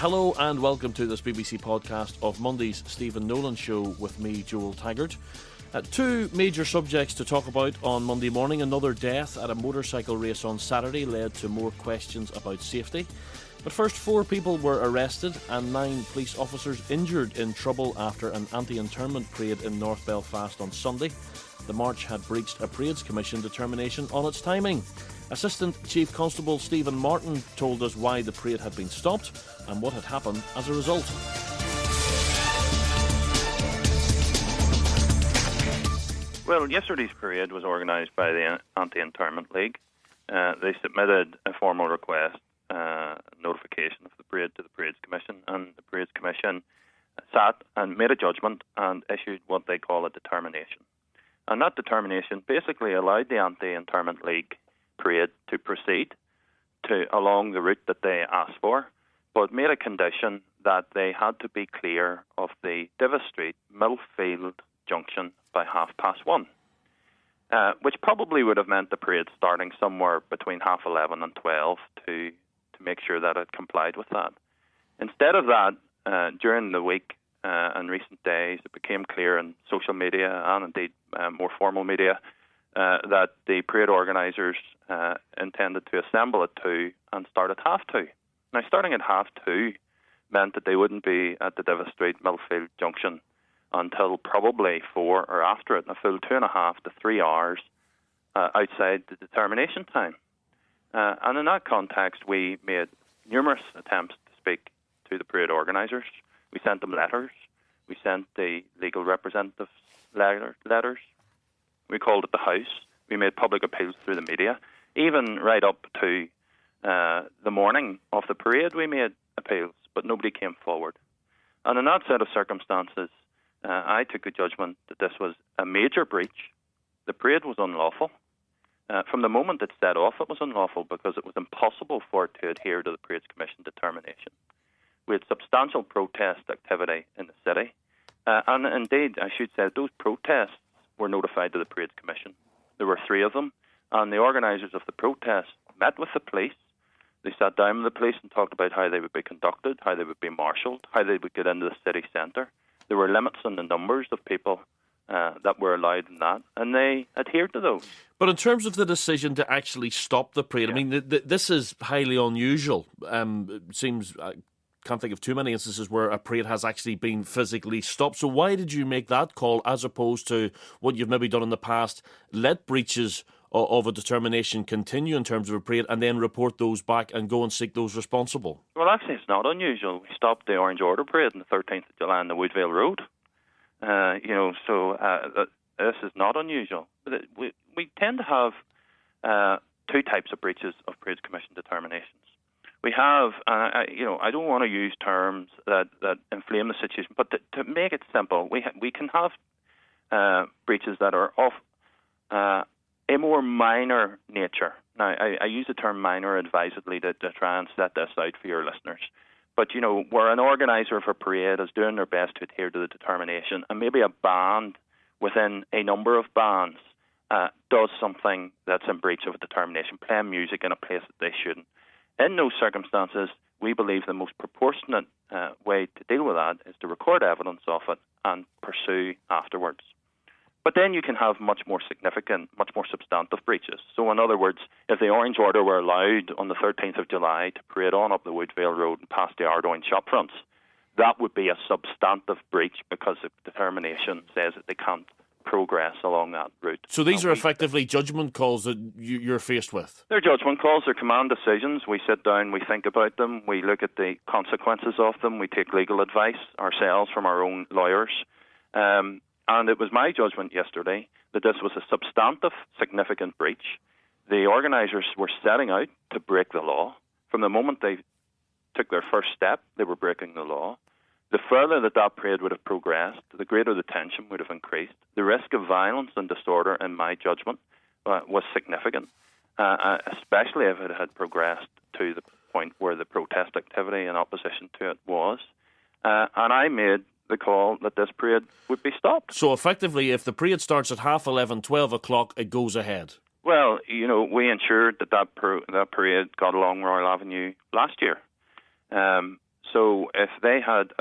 Hello and welcome to this BBC podcast of Monday's Stephen Nolan Show with me, Joel Taggart. Two major subjects to talk about on Monday morning. Another death at a motorcycle race on Saturday led to more questions about safety. But first, 4 people were arrested and 9 police officers injured in trouble after an anti-internment parade in North Belfast on Sunday. The march had breached a Parades Commission determination on its timing. Assistant Chief Constable Stephen Martin told us why the parade had been stopped and what had happened as a result. Well, yesterday's parade was organised by the Anti Internment League. They submitted a formal request, notification of the parade to the Parades Commission, and the Parades Commission sat and made a judgment and issued what they call a determination. And that determination basically allowed the Anti Internment League parade to proceed along the route that they asked for, but made a condition that they had to be clear of the Divis Street Millfield junction by 1:30, which probably would have meant the parade starting somewhere between 11:30 and 12 to make sure that it complied with that. Instead of that, during the week and recent days, it became clear in social media and indeed more formal media that the parade organisers intended to assemble at 2 and start at 2:30. Now, starting at 2:30 meant that they wouldn't be at the Divis Street Millfield junction until probably 4 or after it, a full 2.5 to 3 hours outside the determination time. And in that context, we made numerous attempts to speak to the parade organisers. We sent them letters. We sent the legal representatives letters. We called at the House. We made public appeals through the media. Even right up to the morning of the parade, we made appeals, but nobody came forward. And in that set of circumstances, I took the judgment that this was a major breach. The parade was unlawful. From the moment it set off, it was unlawful because it was impossible for it to adhere to the Parades Commission determination. We had substantial protest activity in the city. And indeed, I should say, those protests were notified to the Parades Commission. There were 3 of them, and the organisers of the protest met with the police. They sat down with the police and talked about how they would be conducted, how they would be marshalled, how they would get into the city centre. There were limits on the numbers of people that were allowed in that, and they adhered to those. But in terms of the decision to actually stop the parade, I mean, this is highly unusual. It seems... can't think of too many instances where a parade has actually been physically stopped. So why did you make that call as opposed to what you've maybe done in the past, let breaches of a determination continue in terms of a parade and then report those back and go and seek those responsible? Well, actually, it's not unusual. We stopped the Orange Order parade on the 13th of July on the Woodvale Road. This is not unusual. We tend to have 2 types of breaches of Parades Commission determinations. We have, I don't want to use terms that inflame the situation, but to make it simple, we can have breaches that are of a more minor nature. Now, I use the term minor advisedly to try and set this out for your listeners. But, where an organiser of a parade is doing their best to adhere to the determination, and maybe a band within a number of bands does something that's in breach of a determination, playing music in a place that they shouldn't. In those circumstances, we believe the most proportionate way to deal with that is to record evidence of it and pursue afterwards. But then you can have much more significant, much more substantive breaches. So in other words, if the Orange Order were allowed on the 13th of July to parade on up the Woodvale Road and past the Ardoyne shop fronts, that would be a substantive breach because the determination says that they can't progress along that route. So these are effectively judgment calls that you're faced with? They're judgment calls, they're command decisions. We sit down, we think about them, we look at the consequences of them, we take legal advice ourselves from our own lawyers. And it was my judgment yesterday that this was a substantive, significant breach. The organisers were setting out to break the law. From the moment they took their first step, they were breaking the law. The further that parade would have progressed, the greater the tension would have increased. The risk of violence and disorder, in my judgment, was significant, especially if it had progressed to the point where the protest activity in opposition to it was. And I made the call that this parade would be stopped. So effectively, if the parade starts at 11:30, 12 o'clock, it goes ahead? Well, we ensured that parade got along Royal Avenue last year. So if they had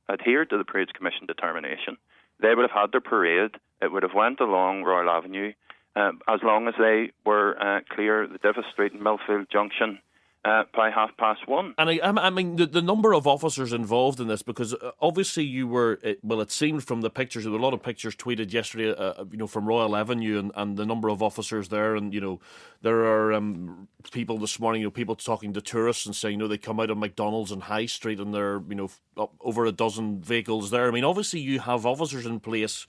adhered to the Parades Commission determination, they would have had their parade. It would have went along Royal Avenue as long as they were clear the Divis Street and Millfield Junction by 1:30. And I mean, the number of officers involved in this, because obviously you were, it seemed from the pictures, there were a lot of pictures tweeted yesterday, from Royal Avenue and the number of officers there. And, there are people this morning, people talking to tourists and saying, they come out of McDonald's and High Street and there are, over a dozen vehicles there. I mean, obviously you have officers in place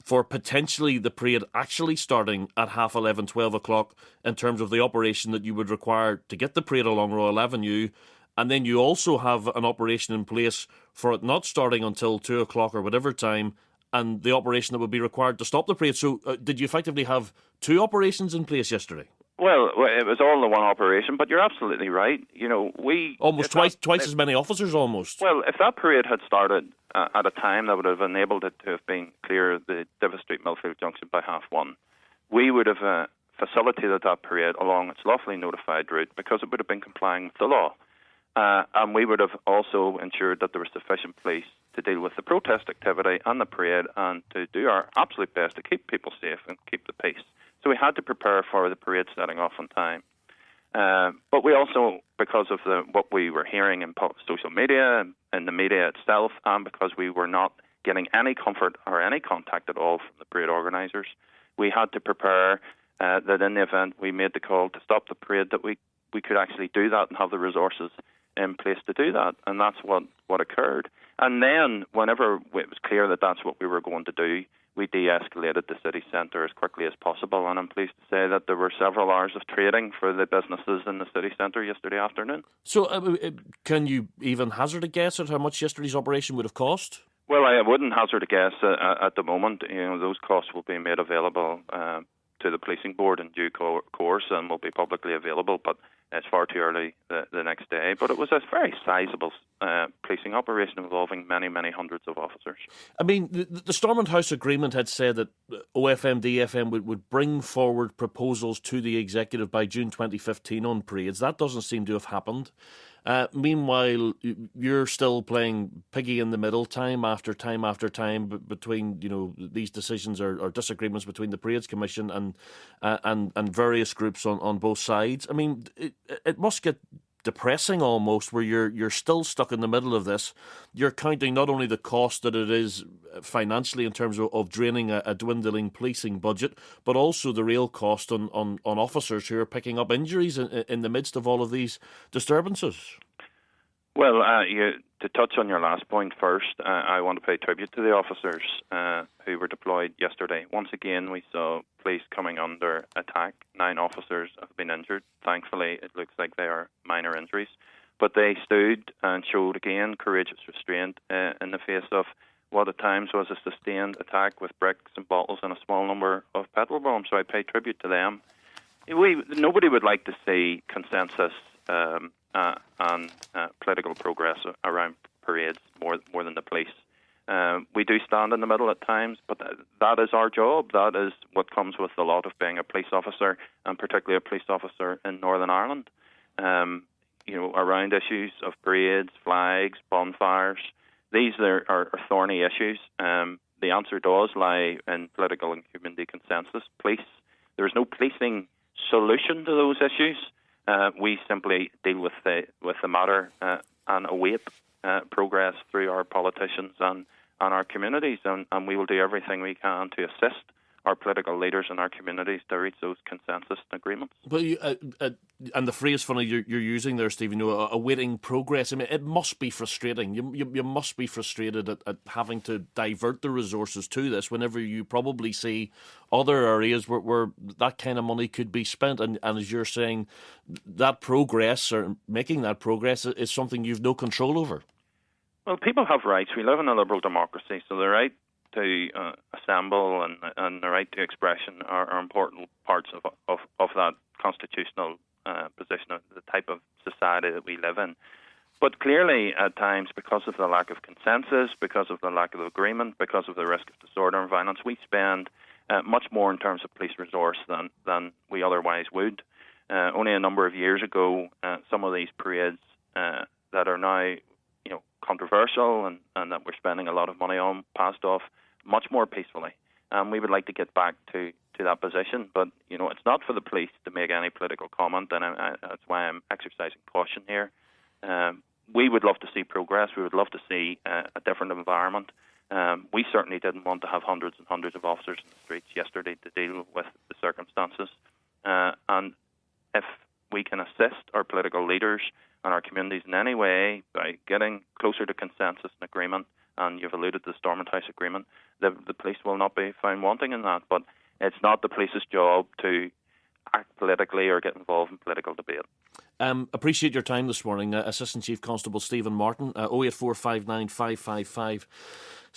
for potentially the parade actually starting at 11:30, 12 o'clock in terms of the operation that you would require to get the parade along Royal Avenue. And then you also have an operation in place for it not starting until 2 o'clock or whatever time, and the operation that would be required to stop the parade. So did you effectively have two operations in place yesterday? Well, it was all in one operation, but you're absolutely right. We almost twice as many officers almost. Well, if that parade had started at a time that would have enabled it to have been clear the Divis Street Millfield Junction by 1:30, we would have facilitated that parade along its lawfully notified route because it would have been complying with the law. And we would have also ensured that there was sufficient police to deal with the protest activity and the parade and to do our absolute best to keep people safe and keep the peace. So we had to prepare for the parade setting off on time. But we also, because of what we were hearing in social media and in the media itself, and because we were not getting any comfort or any contact at all from the parade organisers, we had to prepare that in the event we made the call to stop the parade, that we could actually do that and have the resources in place to do that. And that's what occurred. And then whenever it was clear that that's what we were going to do, we de-escalated the city centre as quickly as possible, and I'm pleased to say that there were several hours of trading for the businesses in the city centre yesterday afternoon. So can you even hazard a guess at how much yesterday's operation would have cost? Well, I wouldn't hazard a guess at the moment. Those costs will be made available to the policing board in due course and will be publicly available, but it's far too early the next day. But it was a very sizable policing operation involving many, many hundreds of officers. I mean, the Stormont House agreement had said that OFM, DFM would bring forward proposals to the executive by June 2015 on parades. That doesn't seem to have happened. Meanwhile, you're still playing piggy in the middle time after time between these decisions or disagreements between the Parades Commission and various groups on both sides. I mean, it must get depressing almost, where you're still stuck in the middle of this. You're counting not only the cost that it is financially in terms of draining a dwindling policing budget, but also the real cost on officers who are picking up injuries in the midst of all of these disturbances. Well, to touch on your last point first, I want to pay tribute to the officers who were deployed yesterday. Once again, we saw police coming under attack. 9 officers have been injured. Thankfully, it looks like they are minor injuries. But they stood and showed again courageous restraint in the face of what at times was a sustained attack with bricks and bottles and a small number of petrol bombs. So I pay tribute to them. Nobody would like to see consensus and political progress around parades more than the police. We do stand in the middle at times, but that is our job. That is what comes with the lot of being a police officer, and particularly a police officer in Northern Ireland. Around issues of parades, flags, bonfires. These are thorny issues. The answer does lie in political and community consensus. Police. There is no policing solution to those issues. We simply deal with the matter and await progress through our politicians and our communities, and we will do everything we can to assist our political leaders in our communities to reach those consensus agreements. But and the phrase, funny, you're using there, Stephen, awaiting progress. I mean, it must be frustrating. You must be frustrated at having to divert the resources to this whenever you probably see other areas where that kind of money could be spent. And as you're saying, that progress or making that progress is something you've no control over. Well, people have rights. We live in a liberal democracy, so the right to assemble and the right to expression are important parts of that constitutional position of the type of society that we live in. But clearly, at times, because of the lack of consensus, because of the lack of agreement, because of the risk of disorder and violence, we spend much more in terms of police resource than we otherwise would. Only a number of years ago, some of these parades that are now controversial and that we're spending a lot of money on passed off much more peacefully. We would like to get back to that position, but it's not for the police to make any political comment, and that's why I'm exercising caution here. We would love to see progress. We would love to see a different environment. We certainly didn't want to have hundreds and hundreds of officers in the streets yesterday to deal with the circumstances. And if we can assist our political leaders and our communities in any way by getting closer to consensus and agreement, and you've alluded to the Stormont House Agreement, the police will not be found wanting in that. But it's not the police's job to act politically or get involved in political debate. Appreciate your time this morning, Assistant Chief Constable Stephen Martin. 08459 555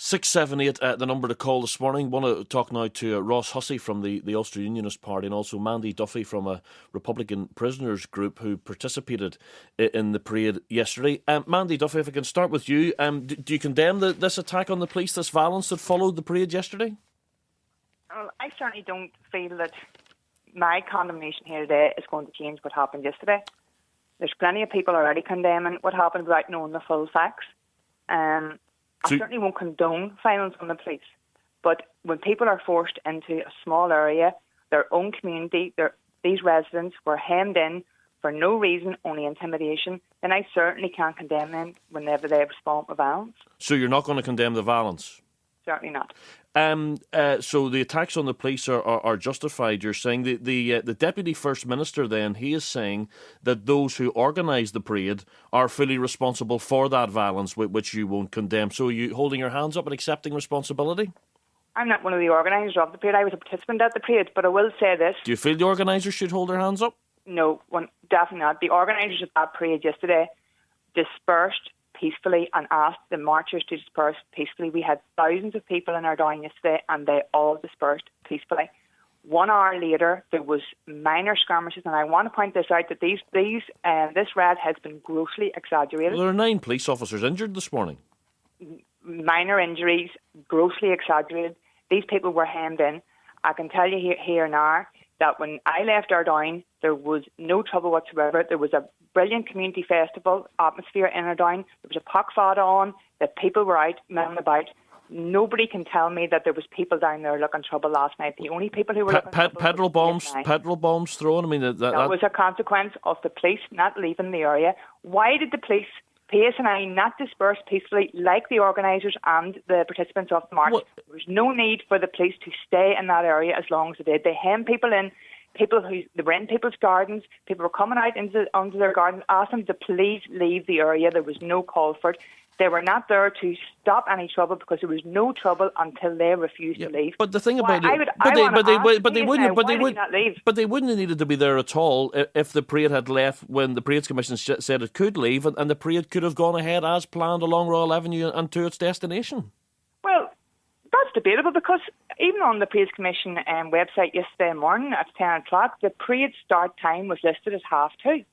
678, the number to call this morning. Want to talk now to Ross Hussey from the Ulster Unionist Party, and also Mandy Duffy from a Republican prisoners group who participated in the parade yesterday. Mandy Duffy, if I can start with you, do you condemn this attack on the police, this violence that followed the parade yesterday? Well, I certainly don't feel that my condemnation here today is going to change what happened yesterday. There's plenty of people already condemning what happened without knowing the full facts. I certainly won't condone violence on the police, but when people are forced into a small area, their own community, these residents were hemmed in for no reason, only intimidation, then I certainly can't condemn them whenever they respond with violence. So you're not going to condemn the violence? Certainly not. So the attacks on the police are justified, you're saying. The Deputy First Minister then, he is saying that those who organised the parade are fully responsible for that violence, which you won't condemn. So are you holding your hands up and accepting responsibility? I'm not one of the organisers of the parade. I was a participant at the parade, but I will say this. Do you feel the organisers should hold their hands up? No, definitely not. The organisers of that parade yesterday dispersed peacefully and asked the marchers to disperse peacefully. We had thousands of people in our down yesterday and they all dispersed peacefully. 1 hour later, there was minor skirmishes, and I want to point this out that this raid has been grossly exaggerated. Well, there are 9 police officers injured this morning. Minor injuries, grossly exaggerated. These people were hemmed in. I can tell you here now that when I left our down, there was no trouble whatsoever. There was a brilliant community festival atmosphere in our down. There was a pock fada on, that people were out, milling about. Nobody can tell me that there was people down there looking trouble last night. The only people who were looking petrol bombs thrown. I mean, that was a consequence of the police not leaving the area. Why did the police, PSNI, not disperse peacefully like the organisers and the participants of the march? There was no need for the police to stay in that area as long as they did. They hemmed people in. They were in people's gardens. People were coming out onto their gardens, asked them to please leave the area. There was no call for it. They were not there to stop any trouble because there was no trouble until they refused to leave. But the thing about they wouldn't have needed to be there at all if the parade had left when the Parades Commission said it could leave, and the parade could have gone ahead as planned along Royal Avenue and to its destination. Well, that's debatable because even on the Parades Commission website yesterday morning at 10 o'clock, the parade start time was listed as 2:30.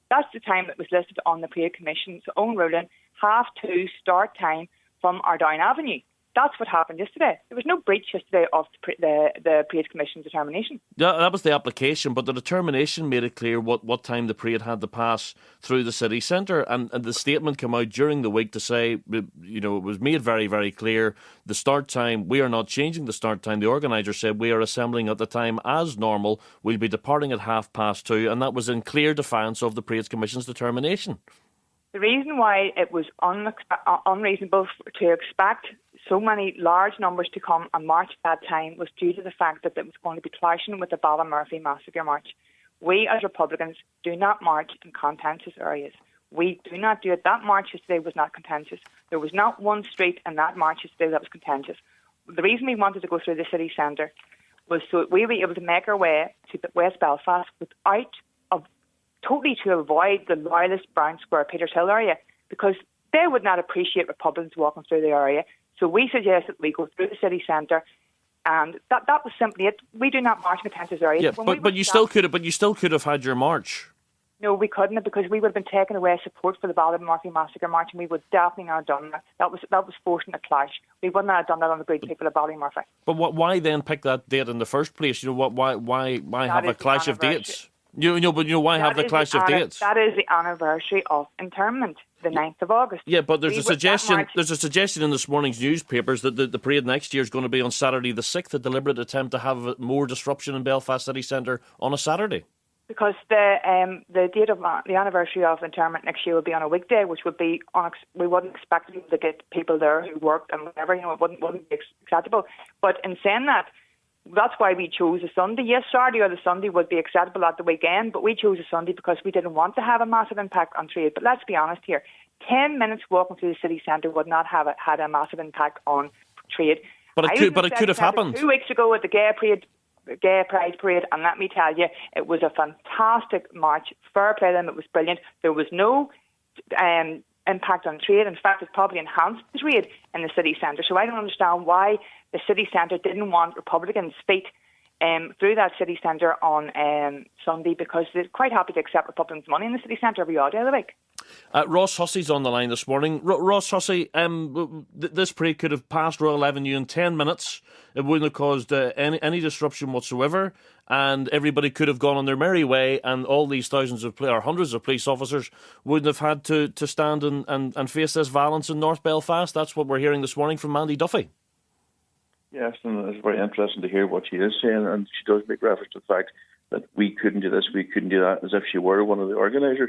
That's the time that was listed on the Parade Commission's own ruling, 2:30 start time from our Down Avenue. That's what happened yesterday. There was no breach yesterday of the Parade Commission's determination. Yeah, that was the application, but the determination made it clear what time the parade had to pass through the city centre, and the statement came out during the week to say, it was made very, very clear, the start time, we are not changing the start time. The organiser said we are assembling at the time as normal, we'll be departing at 2:30, and that was in clear defiance of the Parades Commission's determination. The reason why it was unreasonable to expect so many large numbers to come and march at that time was due to the fact that it was going to be clashing with the Ballymurphy Massacre March. We as Republicans do not march in contentious areas. We do not do it. That march yesterday was not contentious. There was not one street in that march yesterday that was contentious. The reason we wanted to go through the city centre was so that we were able to make our way to West Belfast totally to avoid the loyalist Brown Square, Peters Hill area, because they would not appreciate Republicans walking through the area. So we suggested we go through the city centre, and that was simply it. We do not march in contentious areas. Yeah, but you still could have had your march. No, we couldn't, because we would have been taking away support for the Ballymurphy Massacre March, and we would definitely not have done that. That was forcing a clash. We wouldn't have done that on the great people of Ballymurphy. But why then pick that date in the first place? Why have a clash of dates? Why have the clash of dates? That is the anniversary of internment. the 9th of August. Yeah, but there's a suggestion. There's a suggestion in this morning's newspapers that the parade next year is going to be on Saturday the 6th. A deliberate attempt to have more disruption in Belfast city centre on a Saturday. Because the date of the anniversary of internment next year will be on a weekday, which would be we wouldn't expect to get people there who worked and whatever. It wouldn't be acceptable. But in saying that, that's why we chose a Sunday. Yes, Saturday or the Sunday would be acceptable at the weekend, but we chose a Sunday because we didn't want to have a massive impact on trade. But let's be honest here, 10 minutes walking through the city centre would not have had a massive impact on trade. But it could have happened 2 weeks ago at the Gay Pride Parade, and let me tell you, it was a fantastic march. Fair play to them, it was brilliant. There was no impact on trade. In fact, it probably enhanced the trade in the city centre. So I don't understand why the city centre didn't want Republicans' feet through that city centre on Sunday, because they're quite happy to accept Republicans' money in the city centre every odd day of the week. Ross Hussey's on the line this morning. Ross Hussey, this parade could have passed Royal Avenue in 10 minutes. It wouldn't have caused any disruption whatsoever, and everybody could have gone on their merry way, and all these thousands of or hundreds of police officers wouldn't have had to stand and face this violence in North Belfast. That's what we're hearing this morning from Mandy Duffy. Yes, and it's very interesting to hear what she is saying, and she does make reference to the fact that we couldn't do this, we couldn't do that, as if she were one of the organisers.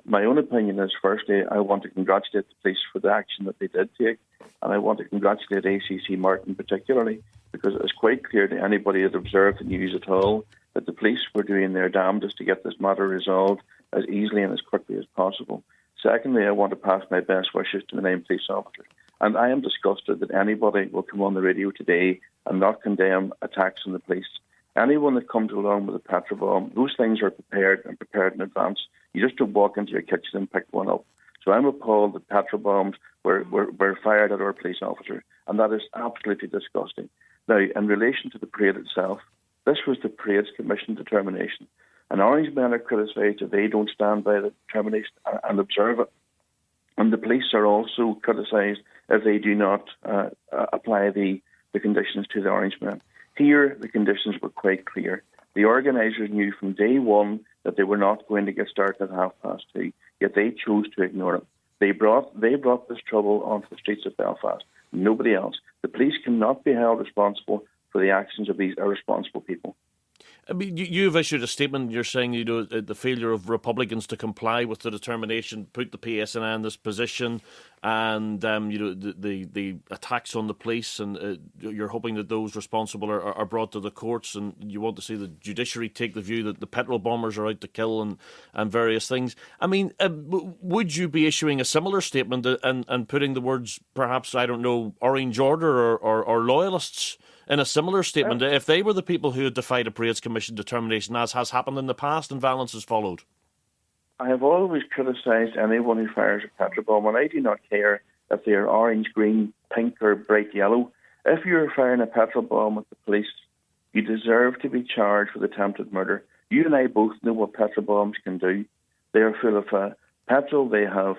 My own opinion is, firstly, I want to congratulate the police for the action that they did take, and I want to congratulate ACC Martin particularly, because it was quite clear to anybody that observed the news at all that the police were doing their damnedest to get this matter resolved as easily and as quickly as possible. Secondly, I want to pass my best wishes to the named police officers. And I am disgusted that anybody will come on the radio today and not condemn attacks on the police. Anyone that comes along with a petrol bomb, those things are prepared in advance. You just don't walk into your kitchen and pick one up. So I'm appalled that petrol bombs were fired at our police officers, and that is absolutely disgusting. Now, in relation to the parade itself, this was the parade's commission determination. And Orange men are criticised if they don't stand by the determination and observe it. And the police are also criticised if they do not apply the conditions to the Orange men. Here, the conditions were quite clear. The organisers knew from day one that they were not going to get started at 2:30, yet they chose to ignore it. They brought this trouble onto the streets of Belfast. Nobody else. The police cannot be held responsible for the actions of these irresponsible people. I mean, you've issued a statement. You're saying, the failure of Republicans to comply with the determination put the PSNI in this position, and the attacks on the police, and you're hoping that those responsible are brought to the courts, and you want to see the judiciary take the view that the petrol bombers are out to kill and various things. I mean, would you be issuing a similar statement and putting the words, perhaps, I don't know, Orange Order or Loyalists in a similar statement, if they were the people who had defied a Parades Commission determination, as has happened in the past and violence has followed? I have always criticised anyone who fires a petrol bomb, and I do not care if they are orange, green, pink or bright yellow. If you're firing a petrol bomb at the police, you deserve to be charged with attempted murder. You and I both know what petrol bombs can do. They are full of petrol, they have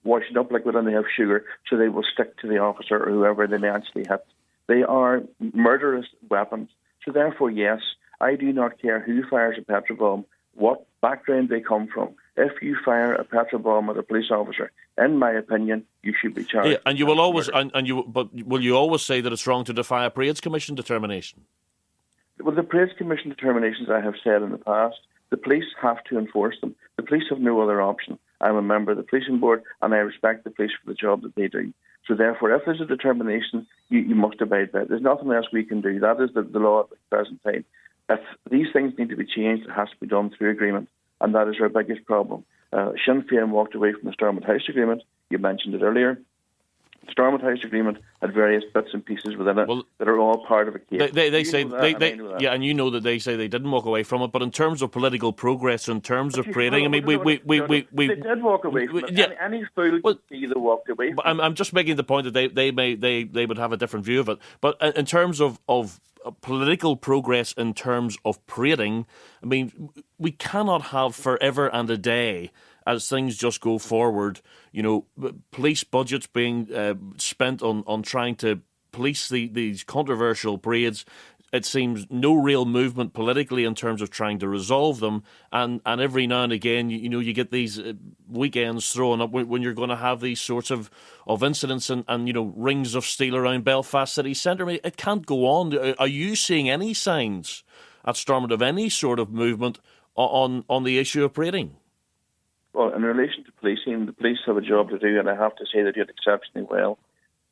washed up liquid, and they have sugar, so they will stick to the officer or whoever they may actually hit. They are murderous weapons. So therefore, yes, I do not care who fires a petrol bomb, what background they come from. If you fire a petrol bomb at a police officer, in my opinion, you should be charged. Yeah, and you will always, but will you always say that it's wrong to defy a Parades Commission determination? Well, the Parades Commission determinations, I have said in the past, the police have to enforce them. The police have no other option. I'm a member of the policing board, and I respect the police for the job that they do. So therefore, if there's a determination, you must abide by it. There's nothing else we can do. That is the law at the present time. If these things need to be changed, it has to be done through agreement, and that is our biggest problem. Sinn Féin walked away from the Stormont House Agreement. You mentioned it earlier. The Stormont House Agreement had various bits and pieces within it that are all part of a case. They say and you know that they say they didn't walk away from it. But in terms of political progress, in terms of parading, I mean, we did walk away from it. Yeah. Any fool could see they walked away from it. I'm just making the point that they would have a different view of it. But in terms of political progress, in terms of parading, I mean, we cannot have forever and a day, as things just go forward, police budgets being spent on trying to police these controversial parades, it seems, no real movement politically in terms of trying to resolve them. And every now and again, you get these weekends thrown up when you're going to have these sorts of incidents and rings of steel around Belfast city centre. I mean, it can't go on. Are you seeing any signs at Stormont of any sort of movement on the issue of parading? Well, in relation to policing, the police have a job to do, and I have to say they do it exceptionally well.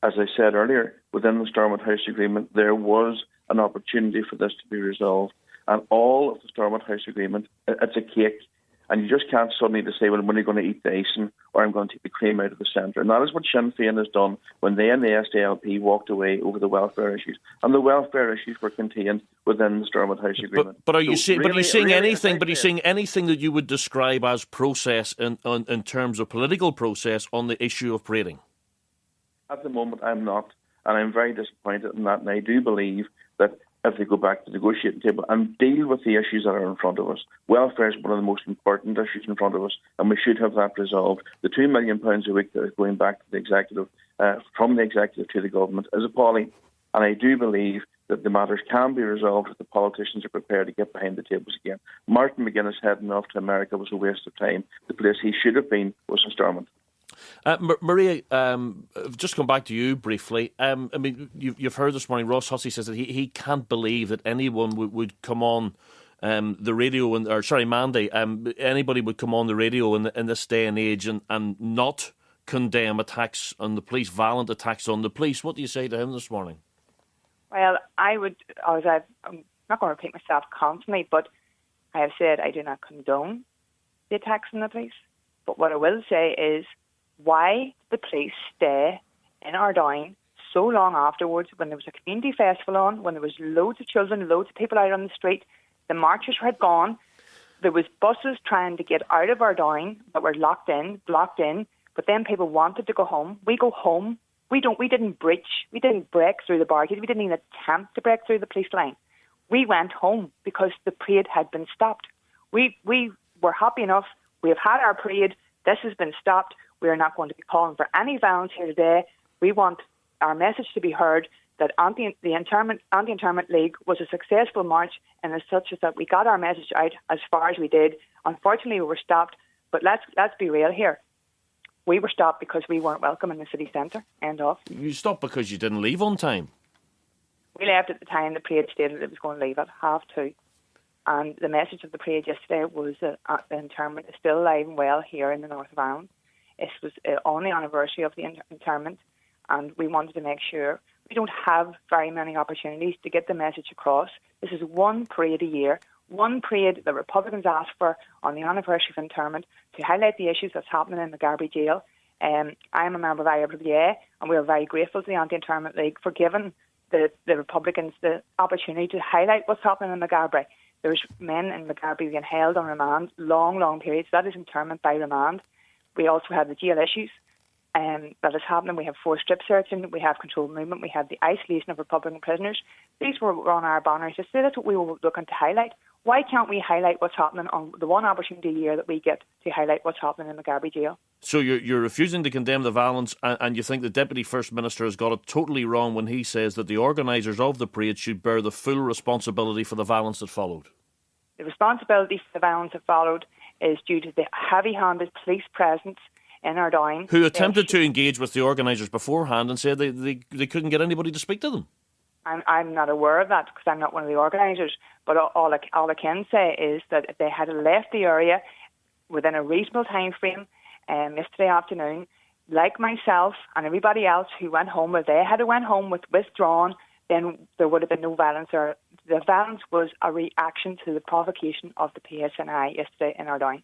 As I said earlier, within the Stormont House Agreement, there was an opportunity for this to be resolved. And all of the Stormont House Agreement, it's a cake. And you just can't suddenly say, well, when are you going to eat the icing, or I'm going to take the cream out of the centre. And that is what Sinn Féin has done when they and the SDLP walked away over the welfare issues. And the welfare issues were contained within the Stormont House Agreement. But are you seeing anything that you would describe as process in terms of political process on the issue of parading? At the moment, I'm not, and I'm very disappointed in that. And I do believe that if they go back to the negotiating table and deal with the issues that are in front of us, welfare is one of the most important issues in front of us, and we should have that resolved. The £2 million a week that is going back to the executive, from the executive to the government, is appalling. And I do believe that the matters can be resolved if the politicians are prepared to get behind the tables again. Martin McGuinness heading off to America was a waste of time. The place he should have been was in Stormont. Maria, just come back to you briefly. I mean, you've heard this morning, Ross Hussey says that he can't believe that anyone would come on the radio, Mandy, anybody would come on the radio in this day and age and not condemn attacks on the police, violent attacks on the police. What do you say to him this morning? Well, I'm not going to repeat myself constantly, but I have said I do not condone the attacks on the police. But what I will say is, why the police stay in Ardoyne so long afterwards, when there was a community festival on, when there was loads of children, loads of people out on the street, the marchers had gone, there was buses trying to get out of Ardoyne that were blocked in, but then people wanted to go home. We go home. We didn't break through the barricades. We didn't even attempt to break through the police line. We went home because the parade had been stopped. We were happy enough. We have had our parade. This has been stopped. We are not going to be calling for any violence here today. We want our message to be heard that Anti Internment League was a successful march, and as such as that we got our message out as far as we did. Unfortunately, we were stopped, but let's be real here. We were stopped because we weren't welcome in the city centre. End of. You stopped because you didn't leave on time? We left at the time the parade stated it was going to leave at 2:30. And the message of the parade yesterday was that the internment is still alive and well here in the north of Ireland. It was on the anniversary of the internment, and we wanted to make sure we don't have very many opportunities to get the message across. This is one parade a year, one parade that Republicans ask for on the anniversary of internment to highlight the issues that's happening in Magarbey Jail. I am a member of IRPWA, and we are very grateful to the Anti Internment League for giving the Republicans the opportunity to highlight what's happening in Magarbey. There's men in Magarbey being held on remand, long periods. That is internment by remand. We also have the jail issues that is happening. We have forced strip searching, we have controlled movement, we have the isolation of Republican prisoners. These were on our banners yesterday. That's what we were looking to highlight. Why can't we highlight what's happening on the one opportunity a year that we get to highlight what's happening in Magarbey Jail? So you're refusing to condemn the violence, and you think the Deputy First Minister has got it totally wrong when he says that the organisers of the parade should bear the full responsibility for the violence that followed? The responsibility for the violence that followed is due to the heavy-handed police presence in Ardoyne. Who attempted to engage with the organisers beforehand and said they couldn't get anybody to speak to them. I'm not aware of that because I'm not one of the organisers, but all I can say is that if they had left the area within a reasonable time frame yesterday afternoon, like myself and everybody else who went home, if they had went home with withdrawn, then there would have been no violence. Or the violence was a reaction to the provocation of the PSNI yesterday in Ardoyne.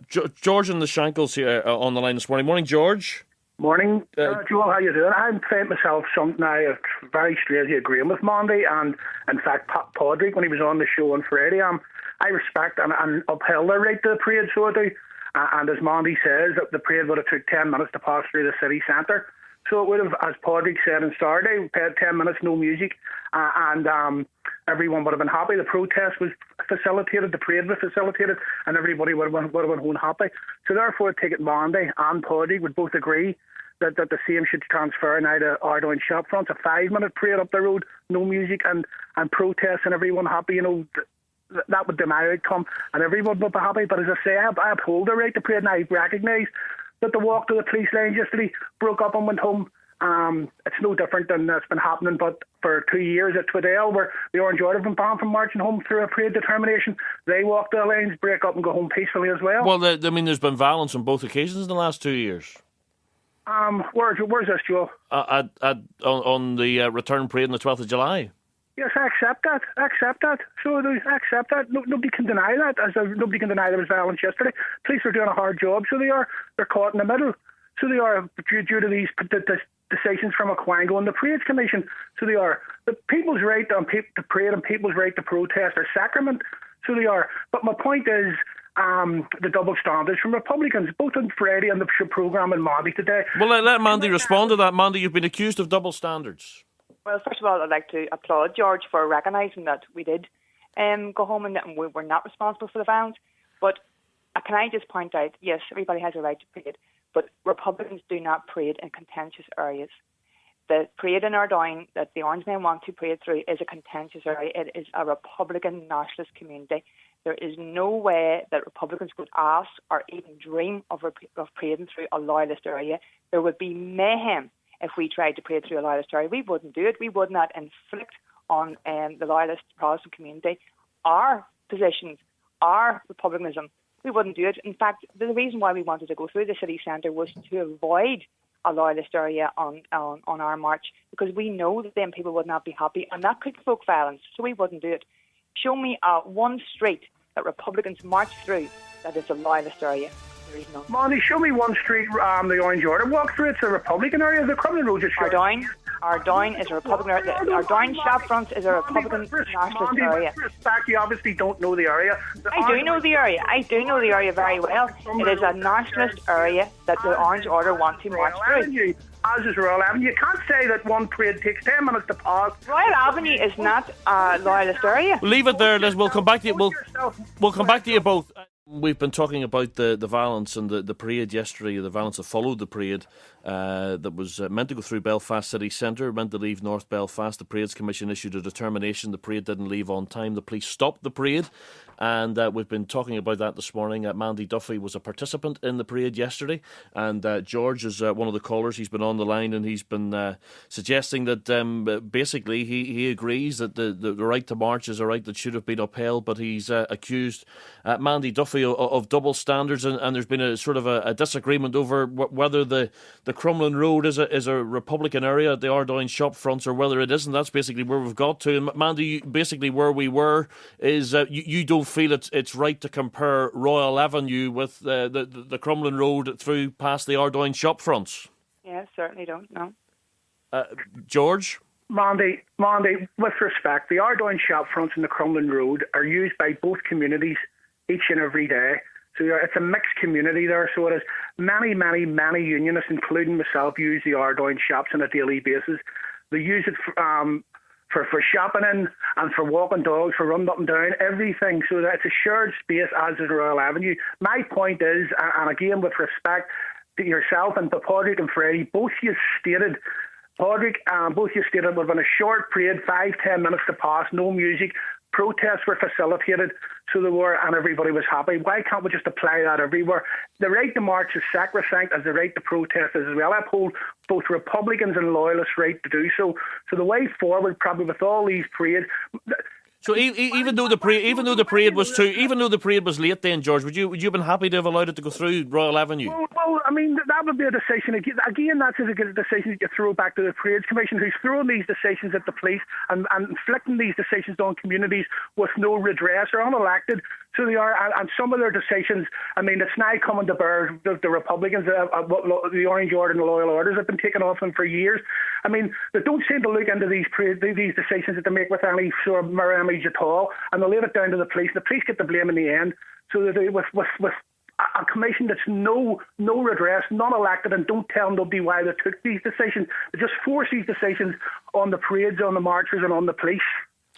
George and the Shankles here on the line this morning. Morning, George. Morning, Joel. How you doing? I'm finding myself something I very straightly agreeing with Mandy, and in fact, Padraig, when he was on the show on Friday, I respect and upheld their right to the parade, so I do. And as Mandy says, the parade would have took 10 minutes to pass through the city centre. So it would have, as Padraig said on Saturday, we had 10 minutes, no music, and everyone would have been happy. The protest was facilitated, the parade was facilitated, and everybody would have been home happy. So therefore, I take it Mandy and Padraig would both agree that the same should transfer now to Ardoyne shop fronts. A 5-minute parade up the road, no music and protests and everyone happy, that would be my outcome and everyone would be happy. But as I say, I uphold the right to parade, and I recognise that the walk to the police lines yesterday broke up and went home. It's no different than that's been happening, but for 2 years at Twiddale, where the Orange Order have been banned from marching home through a parade determination, they walk the lines, break up and go home peacefully as well. Well, there's been violence on both occasions in the last 2 years. Where's this, Joe? On the return parade on the 12th of July. Yes, I accept that. So I accept that. Nobody can deny that. Nobody can deny there was violence yesterday. Police are doing a hard job, so they are. They're caught in the middle. So they are, due to these decisions from Aquango and the Parades Commission. So they are. The people's right to parade and people's right to protest are sacrament. So they are. But my point is, the double standards from Republicans, both on Friday and the programme and Mandy today. Well, let Mandy respond to that. Mandy, you've been accused of double standards. Well, first of all, I'd like to applaud George for recognising that we did go home and we were not responsible for the violence. But can I just point out, yes, everybody has a right to parade, but Republicans do not parade in contentious areas. The parade in Ardoyne that the Orange Men want to parade through is a contentious area. It is a Republican nationalist community. There is no way that Republicans would ask or even dream of parading through a loyalist area. There would be mayhem if we tried to parade through a loyalist area. We wouldn't do it. We would not inflict on the loyalist Protestant community our positions, our republicanism. We wouldn't do it. In fact, the reason why we wanted to go through the city centre was to avoid a loyalist area on our march, because we know that then people would not be happy and that could provoke violence, so we wouldn't do it. Show me one street that Republicans march through that is a loyalist area. There is none. Mandy, show me one street the Orange Order walk through. It's a Republican area. The Crumlin Road just Ardoyne is a Republican area. Ardoyne shop front is a Republican nationalist area. With respect, you obviously don't know the area. I do know the area very well. It is a nationalist area that the Orange Order want to march through. As is Royal Avenue. You can't say that one parade takes 10 minutes to pass. Royal Avenue is not a loyalist area. Leave it there, Liz. We'll come back to you. We'll come back to you both. We've been talking about the violence and the parade yesterday, the violence that followed the parade that was meant to go through Belfast city centre, meant to leave North Belfast. The Parades Commission issued a determination. The parade didn't leave on time. The police stopped the parade, and we've been talking about that this morning. Mandy Duffy was a participant in the parade yesterday, and George is one of the callers. He's been on the line, and he's been suggesting that basically he agrees that the right to march is a right that should have been upheld, but he's accused Mandy Duffy of double standards, and there's been a sort of a disagreement over whether the Crumlin Road is a Republican area at the Ardoyne shop fronts or whether it isn't. That's basically where we've got to. And Mandy, basically where we were is you don't feel it's right to compare Royal Avenue with the Crumlin Road through past the Ardoyne shop fronts. Yeah, certainly don't, no. George? Mandy, with respect, the Ardoyne shop fronts and the Crumlin Road are used by both communities each and every day. So it's a mixed community there. So it is many unionists, including myself, use the Ardoyne shops on a daily basis. They use it for shopping in and for walking dogs, for running up and down, everything. So that it's a shared space, as is Royal Avenue. My point is, and again with respect to yourself and to Padraig and Freddie, both you stated would have been a short parade, 5-10 minutes to pass, no music. Protests were facilitated, so they were, and everybody was happy. Why can't we just apply that everywhere? The right to march is sacrosanct, as the right to protest is as well. I uphold both Republicans and Loyalists' right to do so. So the way forward, probably with all these parades. So even though the parade was late, then George, would you have been happy to have allowed it to go through Royal Avenue? Well, I mean that would be a decision again. That's a decision that you throw back to the Parades Commission, who's throwing these decisions at the police and inflicting these decisions on communities with no redress or unelected. So they are, and some of their decisions. I mean, it's now coming to bear. The Republicans, the Orange Order and the Loyal Orders have been taken off them for years. I mean, they don't seem to look into these decisions that they make with any sort of mirage at all, and they lay it down to the police. The police get the blame in the end. So that with a commission that's no redress, non-elected, and don't tell nobody why they took these decisions. They just force these decisions on the parades, on the marchers, and on the police.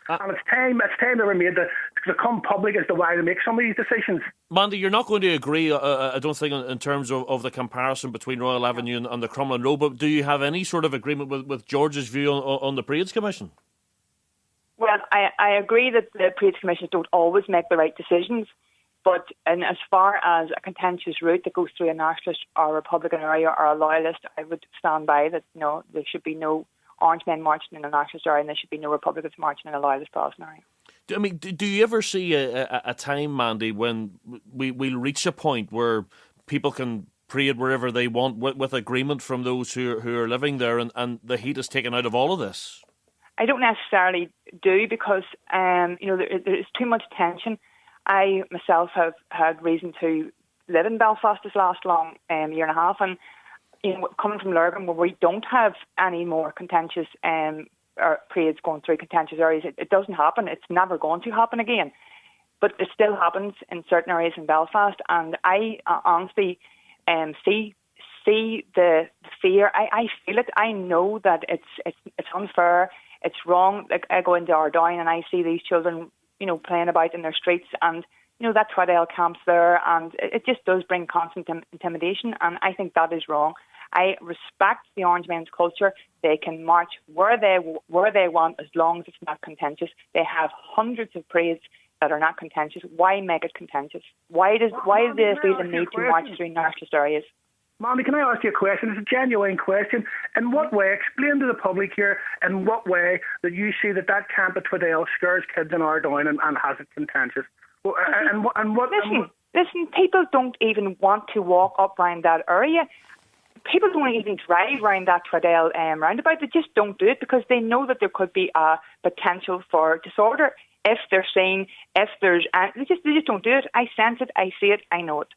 And it's time they were made to become public as to why they make some of these decisions. Mandy, you're not going to agree, I don't think, in terms of the comparison between Royal Avenue and the Crumlin Road, but do you have any sort of agreement with George's view on the Parades Commission? Well, I agree that the Parades Commission don't always make the right decisions, but as far as a contentious route that goes through a nationalist or Republican area or a loyalist, I would stand by that. No, there should be no Orange men marching in a nationalist area, and there should be no Republicans marching in a loyalist Protestant area. I mean, do you ever see a time, Mandy, when we'll reach a point where people can parade wherever they want with agreement from those who are living there, and the heat is taken out of all of this? I don't necessarily do, because there is too much tension. I myself have had reason to live in Belfast this last long year and a half, and coming from Lurgan, where we don't have any more contentious parades going through contentious areas, it doesn't happen. It's never going to happen again. But it still happens in certain areas in Belfast, and I honestly see the fear. I feel it. I know that it's unfair. It's wrong. Like, I go into Ardoyne and I see these children, playing about in their streets, and that Twadale camp's there, and it just does bring constant intimidation, and I think that is wrong. I respect the Orange Men's culture. They can march where they want, as long as it's not contentious. They have hundreds of parades that are not contentious. Why make it contentious? Why do they feel the need to march through nationalist areas? Mandy, can I ask you a question? It's a genuine question. In what way, explain to the public here, in what way that you see that camp at Twadale scares kids in Ardoyne and has it contentious? Well, Listen, people don't even want to walk up around that area. People don't even drive around that Twadale roundabout. They just don't do it because they know that there could be a potential for disorder if they're seen, if there's... They just don't do it. I sense it, I see it, I know it.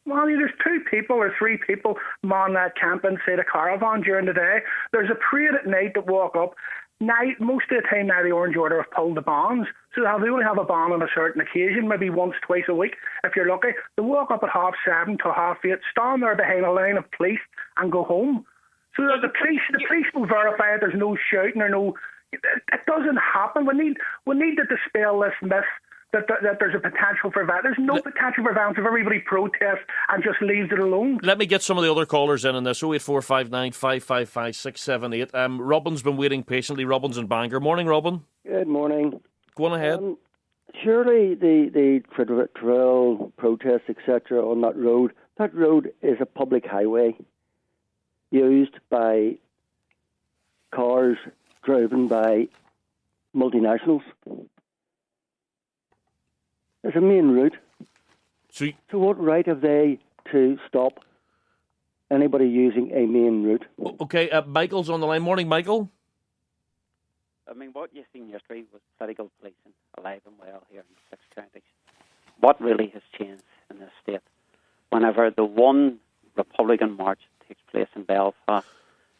Well, there's 2 people or 3 people man that camp inside a caravan during the day. There's a parade at night that walk up. Now, most of the time now, the Orange Order have pulled the bans. So they only have a ban on a certain occasion, maybe once, twice a week, if you're lucky. They walk up at 7:30 to 8:30, stand there behind a line of police and go home. So that the police will verify it. There's no shouting or no... It doesn't happen. We need to dispel this myth that there's a potential for violence. There's no potential for violence if everybody protests and just leaves it alone. Let me get some of the other callers in this. 08459 555 678. Robin's been waiting patiently. Robin's in Bangor. Morning, Robin. Good morning. Go on ahead. Surely the trail protests, etc., on that road is a public highway used by cars driven by multinationals. It's a main route. So what right have they to stop anybody using a main route? Okay, Michael's on the line. Morning, Michael. I mean, what you've seen yesterday was political policing alive and well here in the 6 counties. What really has changed in this state? Whenever the one Republican march takes place in Belfast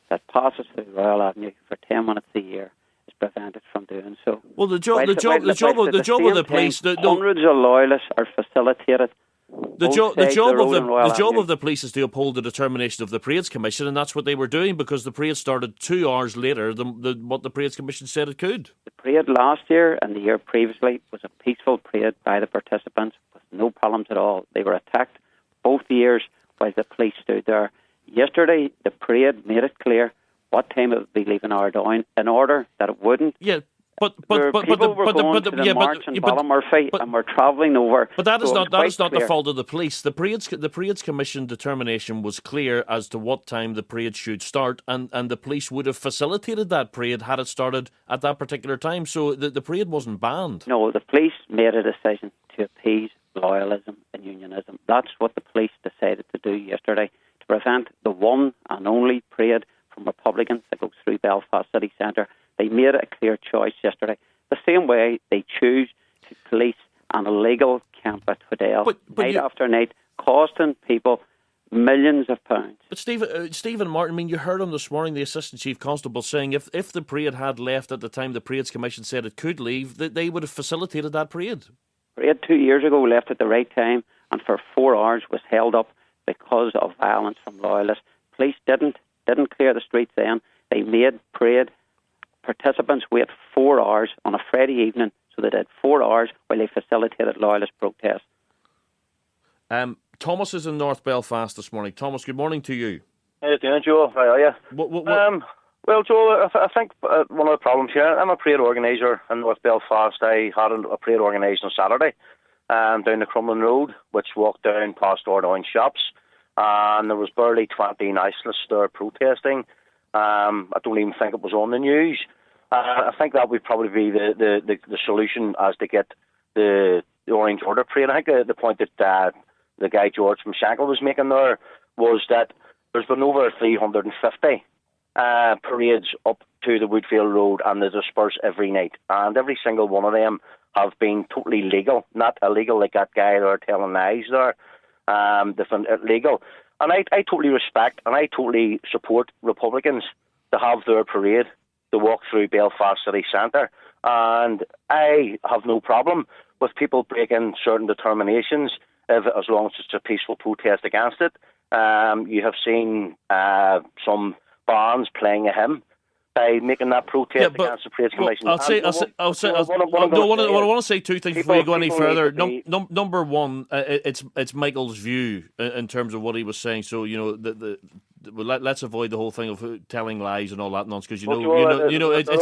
that passes through Royal Avenue for 10 minutes a year is prevented from doing so. Well, the job of the police, hundreds of loyalists are facilitated. The job of the police is to uphold the determination of the Parades Commission, and that's what they were doing, because the parade started 2 hours later than what the Parades Commission said it could. The parade last year and the year previously was a peaceful parade by the participants with no problems at all. They were attacked both years while the police stood there. Yesterday, the parade made it clear what time it would be leaving Ardoyne in order that it wouldn't. Yeah. But were going to the march in Ballymurphy and we're travelling over. But that is not the fault of the police. The Parades Commission determination was clear as to what time the parade should start, and the police would have facilitated that parade had it started at that particular time. So the parade wasn't banned. No, the police made a decision to appease loyalism and unionism. That's what the police decided to do yesterday, to prevent the one and only parade from Republicans that goes through Belfast city centre. They made a clear choice yesterday. The same way they choose to police an illegal camp at Twadale night after night, costing people millions of pounds. But Stephen Martin, I mean, you heard him this morning, the Assistant Chief Constable, saying if the parade had left at the time the Parades Commission said it could leave, that they would have facilitated that parade. Parade 2 years ago left at the right time and for 4 hours was held up because of violence from loyalists. Police didn't clear the streets then. They made parade participants wait 4 hours on a Friday evening So they did 4 hours while they facilitated loyalist protests. Thomas is in North Belfast this morning. Thomas, good morning to you. How you doing, Joel? How are you? Well, Joel, I think one of the problems here, I'm a parade organiser in North Belfast. I had a parade organised on Saturday down the Crumlin Road, which walked down past Ardoyne shops, and there was barely 20 nationalists there protesting. I don't even think it was on the news. I think that would probably be the solution as to get the Orange Order parade. I think the point that the guy George from Shankill was making there was that there's been over 350 parades up to the Woodfield Road, and they disperse every night. And every single one of them have been totally legal, not illegal like that guy there telling lies there. Legal. And I totally respect and I totally support Republicans to have their parade to walk through Belfast city centre. And I have no problem with people breaking certain determinations as long as it's a peaceful protest against it. You have seen some bands playing a hymn by making that protest against the Parades Commission. I want to say two things before you go any further. Number one, it's Michael's view in terms of what he was saying. So let's avoid the whole thing of telling lies and all that nonsense, because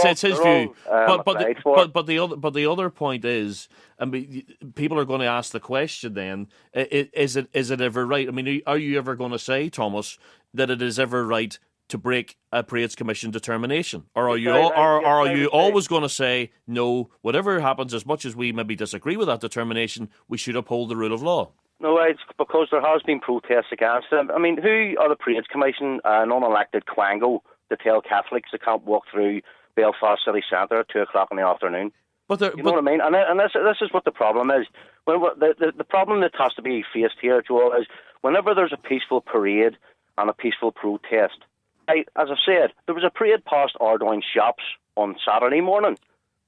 it's his view. But the other point is, I mean, people are going to ask the question then: is it ever right? I mean, are you ever going to say, Thomas, that it is ever right to break a Parades Commission determination? Or are you always going to say, no, whatever happens, as much as we maybe disagree with that determination, we should uphold the rule of law? No, it's because there has been protests against them. I mean, who are the Parades Commission, non-elected Quango, to tell Catholics they can't walk through Belfast city centre at 2 o'clock in the afternoon? You know what I mean? And this is what the problem is. The problem that has to be faced here, Joel, is whenever there's a peaceful parade and a peaceful protest, as I said, there was a parade past Ardoyne shops on Saturday morning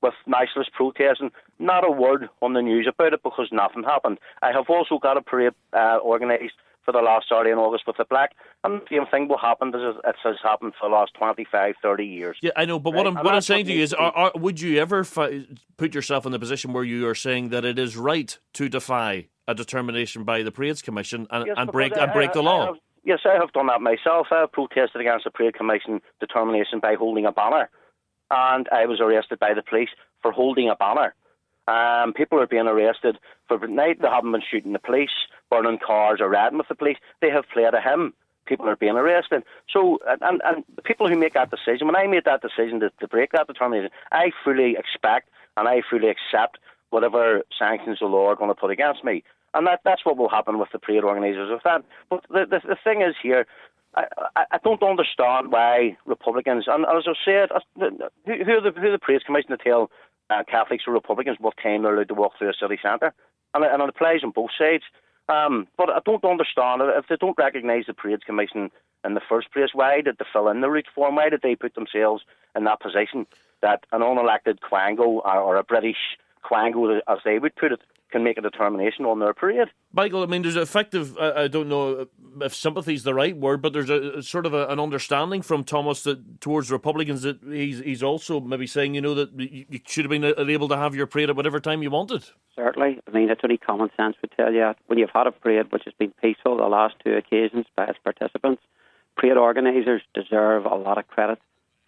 with nationalist protesting. Not a word on the news about it because nothing happened. I have also got a parade organised for the last Saturday in August with the Black, and the same thing will happen as it has happened for the last 25, 30 years. Yeah, I know, but what I'm saying to you is, would you ever put yourself in the position where you are saying that it is right to defy a determination by the Parades Commission and break the law? Yes, I have done that myself. I have protested against the Parade Commission determination by holding a banner, and I was arrested by the police for holding a banner. People are being arrested for night. They haven't been shooting the police, burning cars, or riding with the police. They have played a hymn. People are being arrested. So, and the people who make that decision, when I made that decision to break that determination, I fully expect and I fully accept whatever sanctions the law are going to put against me. And that's what will happen with the parade organisers of that. But the thing is here, I don't understand why Republicans, and as I said, who are the Parades Commission to tell Catholics or Republicans what time they're allowed to walk through a city centre? And it applies on both sides. But I don't understand, if they don't recognise the Parades Commission in the first place, why did they fill in the route form? Why did they put themselves in that position that an unelected Quango or a British Quango, as they would put it, can make a determination on their parade? Michael, I mean, there's effective, I don't know if sympathy is the right word, but there's a sort of an understanding from Thomas that towards Republicans that he's also maybe saying, that you should have been able to have your parade at whatever time you wanted. Certainly. I mean, it's only common sense would tell you when you've had a parade which has been peaceful the last 2 occasions by its participants, parade organisers deserve a lot of credit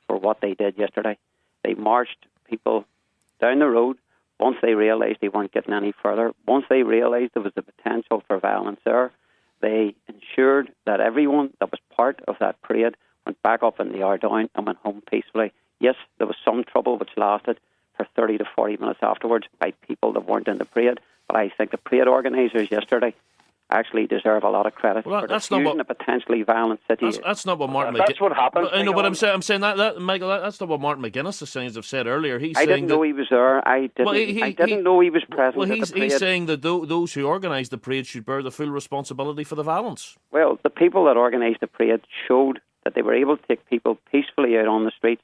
for what they did yesterday. They marched people down the road. Once they realised they weren't getting any further, once they realised there was the potential for violence there, they ensured that everyone that was part of that parade went back up in the Ardoyne and went home peacefully. Yes, there was some trouble which lasted for 30 to 40 minutes afterwards by people that weren't in the parade, but I think the parade organisers yesterday actually deserve a lot of credit for diffusing a potentially violent situation. That's not what Martin That's what happened. I know, but I'm saying that Michael, that's not what Martin McGuinness is saying, as I've said earlier. I didn't know he was there. I didn't know he was present. Well, at the parade. He's saying that those who organised the parade should bear the full responsibility for the violence. Well, the people that organised the parade showed that they were able to take people peacefully out on the street,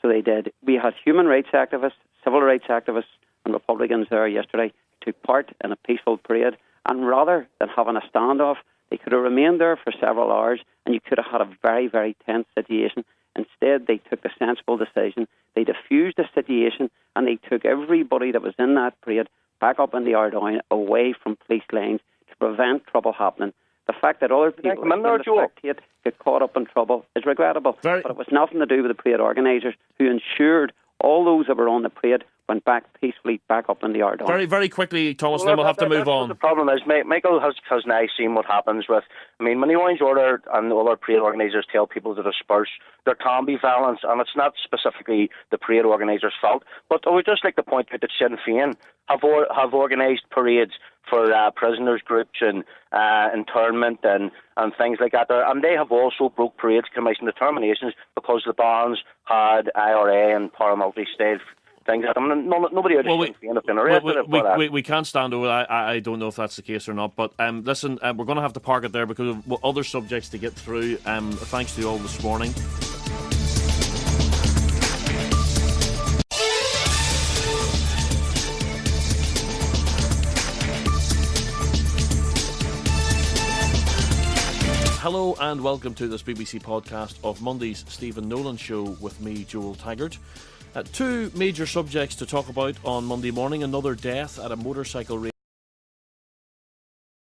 so they did. We had human rights activists, civil rights activists, and Republicans there yesterday who took part in a peaceful parade. And rather than having a standoff, they could have remained there for several hours, and you could have had a very, very tense situation Instead, they took the sensible decision. They diffused the situation, and they took everybody that was in that parade back up in the Ardoyne, away from police lanes, to prevent trouble happening. The fact that other people in the spectate get caught up in trouble is regrettable. But it was nothing to do with the parade organisers, who ensured all those that were on the parade went back peacefully back up in the Ardoyne. Very, very quickly, Thomas, then we'll have to move on. The problem is, Michael has now seen what happens with, when the Orange Order and other parade organisers tell people to disperse, there can be violence, and it's not specifically the parade organisers' fault. But I would just like to point out that Sinn Féin have organised parades for prisoners groups and internment and things like that. And they have also broke parades commission determinations because the bands had IRA and paramilitary state things. Nobody out of Sinn Féin have been arrested. We can't stand over that. I don't know if that's the case or not. But listen, we're going to have to park it there because of other subjects to get through. Thanks to you all this morning. Hello and welcome to this BBC podcast of Monday's Stephen Nolan Show with me, Joel Taggart. Two major subjects to talk about on Monday morning. Another death at a motorcycle race.